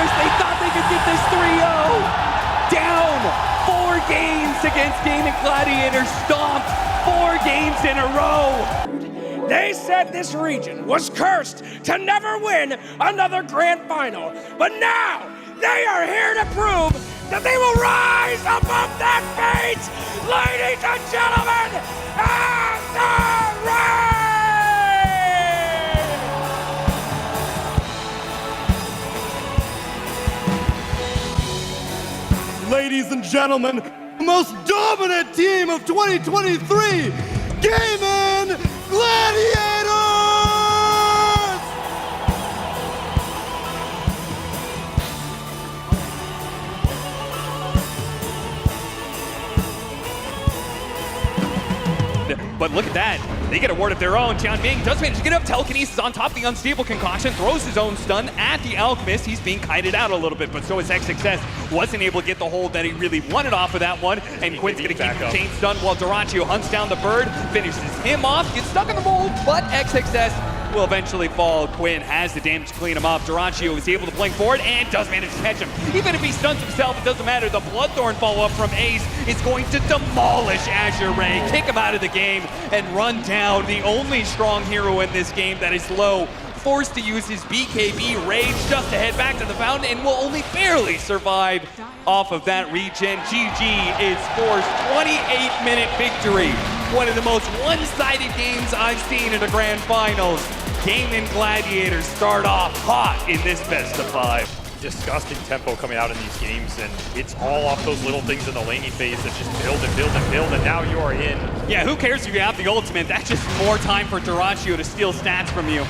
this. They thought they could get this 3-0. Down 4 games against GAIMIN Gladiators. Stomped 4 games in a row. They said this region was cursed to never win another grand final. But now, they are here to prove that they will rise above that fate. Ladies and gentlemen, AZURE! Ladies and gentlemen, the most dominant team of 2023, GAIMIN Gladiators! But look at that. They get a ward of their own. Jianming does manage to get up. Telekinesis on top of the unstable concoction. Throws his own stun at the Alchemist. He's being kited out a little bit, but so is XXS. Wasn't able to get the hold that he really wanted off of that one. And Quinn's going to keep him chain stun while Durantio hunts down the bird. Finishes him off. Gets stuck in the mold, but XXS will eventually fall. Quinn has the damage to clean him up. Durantio is able to blink forward and does manage to catch him. Even if he stuns himself, it doesn't matter. The Bloodthorn follow-up from Ace is going to demolish AZURE, kick him out of the game, and run down the only strong hero in this game that is low. Forced to use his BKB Rage just to head back to the fountain and will only barely survive off of that regen. GG is Force's 28-minute victory. One of the most one-sided games I've seen in the Grand Finals. GAIMIN Gladiators start off hot in this best of 5. Disgusting tempo coming out in these games, and it's all off those little things in the laning phase that just build and build and build, and now you are in. Yeah, who cares if you have the ultimate? That's just more time for Durantio to steal stats from you.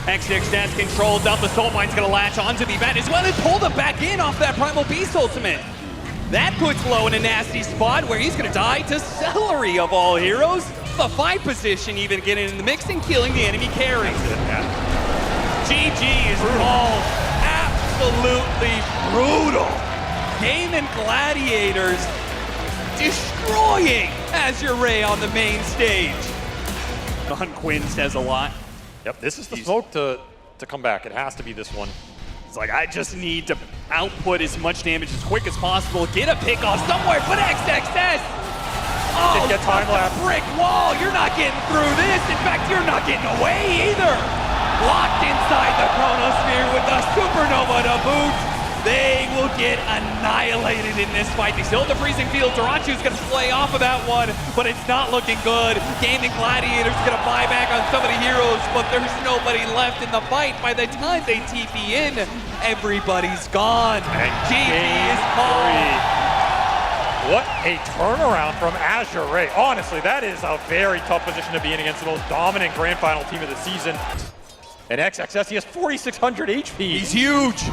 XXS controls up, the Soul Mind's gonna latch onto the event as well and pull them back in off that Primal Beast ultimate. That puts Low in a nasty spot where he's gonna die to Celery of all heroes. The 5 position even getting in the mix and killing the enemy carry. GG is all absolutely brutal. GAIMIN Gladiators destroying AZURE on the main stage. Don Quinn says a lot. Yep, this is the smoke to come back. It has to be this one. It's like, I just need to output as much damage as quick as possible, get a pick off somewhere, but XXS! Oh, get time lapse. Brick wall, you're not getting through this. In fact, you're not getting away either. Locked inside the Chronosphere with the Supernova to boot. They will get annihilated in this fight. They still have the freezing field. Durantio's gonna play off of that one, but it's not looking good. GAIMIN Gladiators gonna buy back on some of the heroes, but there's nobody left in the fight. By the time they TP in, everybody's gone. And GG is called. What a turnaround from AZURE. Honestly, that is a very tough position to be in against the most dominant grand final team of the season. And XXS, he has 4,600 HP. He's huge.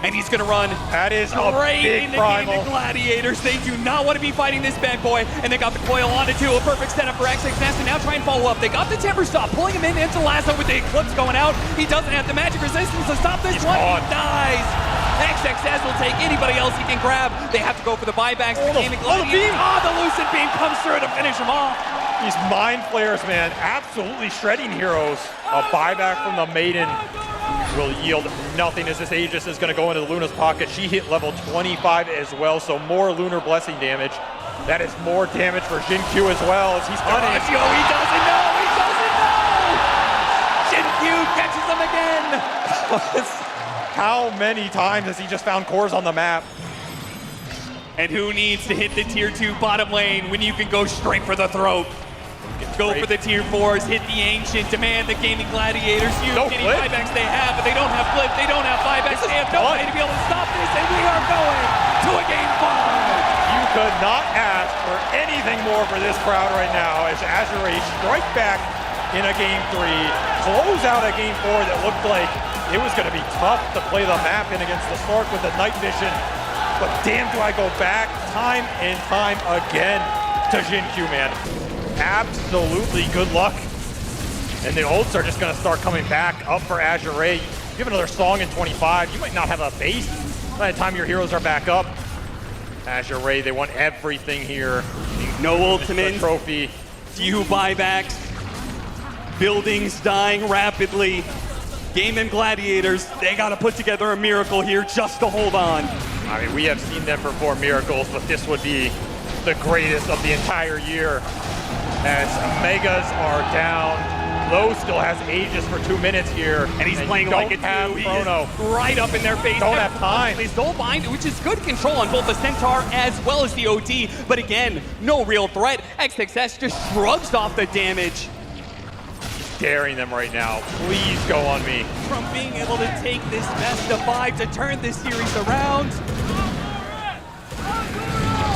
And he's gonna run that is right a big into primal. GAIMIN Gladiators. They do not want to be fighting this bad boy, and they got the coil on it too. A perfect setup for XXS, and now try and follow up. They got the temper stop, pulling him in into Lasso with the Eclipse going out. He doesn't have the magic resistance to stop this one. Gone. He dies. XXS will take anybody else he can grab. They have to go for the buybacks. GAIMIN Gladiators. The Lucent Beam comes through to finish him off. These Mind Flayers, man, absolutely shredding heroes. A buyback from the Maiden will yield nothing as this Aegis is going to go into Luna's pocket. She hit level 25 as well, so more Lunar Blessing damage. That is more damage for Jin-Q as well as he's hunting. He doesn't know! He doesn't know! Jin-Q catches him again! How many times has he just found cores on the map? And who needs to hit the tier 2 bottom lane when you can go straight for the throat? Go for the tier 4s, hit the Ancient, demand the GAIMIN Gladiators use any buybacks they have, but they don't have flip, they don't have buybacks, they have no way to be able to stop this, and we are going to a game 5! You could not ask for anything more for this crowd right now as AZURE strike back in a game 3, close out a game 4 that looked like it was going to be tough to play the map in against the Slark with the night vision, but damn do I go back time and time again to Jin-Q, man. Absolutely good luck. And the ults are just going to start coming back up for AZURE. You have another song in 25, you might not have a base by the time your heroes are back up. AZURE, they want everything here. No ultimate. Trophy. Few buybacks. Buildings dying rapidly. GAIMIN Gladiators, they got to put together a miracle here just to hold on. I mean, we have seen them perform miracles, but this would be the greatest of the entire year. As Megas are down, Lowe still has Aegis for 2 minutes here. And he's playing like it's new. He is right up in their face. Don't have time. They stole bind, which is good control on both the Centaur as well as the OD. But again, no real threat. XXS just shrugs off the damage. Daring them right now. Please go on me. From being able to take this best of 5 to turn this series around.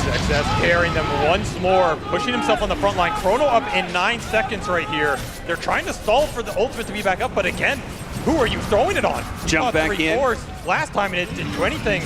XXS carrying them once more, pushing himself on the front line. Chrono up in 9 seconds right here. They're trying to stall for the ultimate to be back up, but again, who are you throwing it on? Jump back in. Last time and it didn't do anything.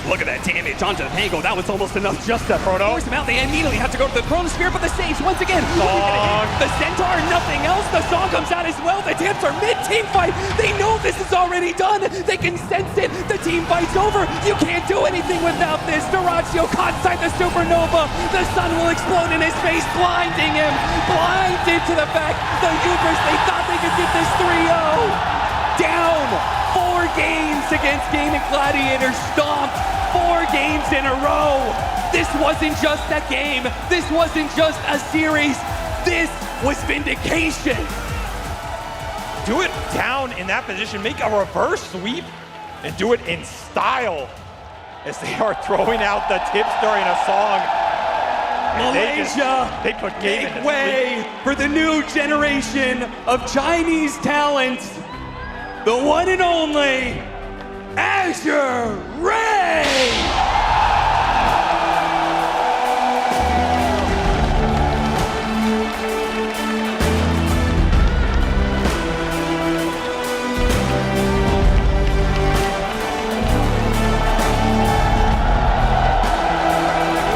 Look at that damage onto the Pango. That was almost enough just to Chrono. force him out. They immediately have to go to the Chronosphere, but the saves once again. Song. The Centaur, nothing else. The Song comes out as well. The Tips are mid-team fight. They know this is already done. They can sense it. The team fight's over. You can't do anything without this. Duraccio caught inside the Supernova. The sun will explode in his face, blinding him. Blinded to the fact the Hubris, they thought they could get this 3-0. Down 4 games against GAIMIN Gladiators, stomped 4 games in a row. This wasn't just a game. This wasn't just a series. This was vindication. Do it down in that position, make a reverse sweep, and do it in style as they are throwing out the tips during a song. Malaysia, they put GAIMIN make way for the new generation of Chinese talent. The one and only AZURE!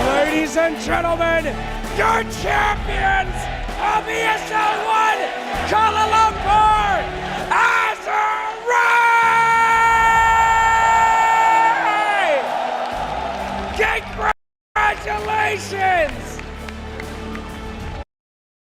Ladies and gentlemen, your champions of ESL 1, Kuala Lumpur, AZURE! Congratulations!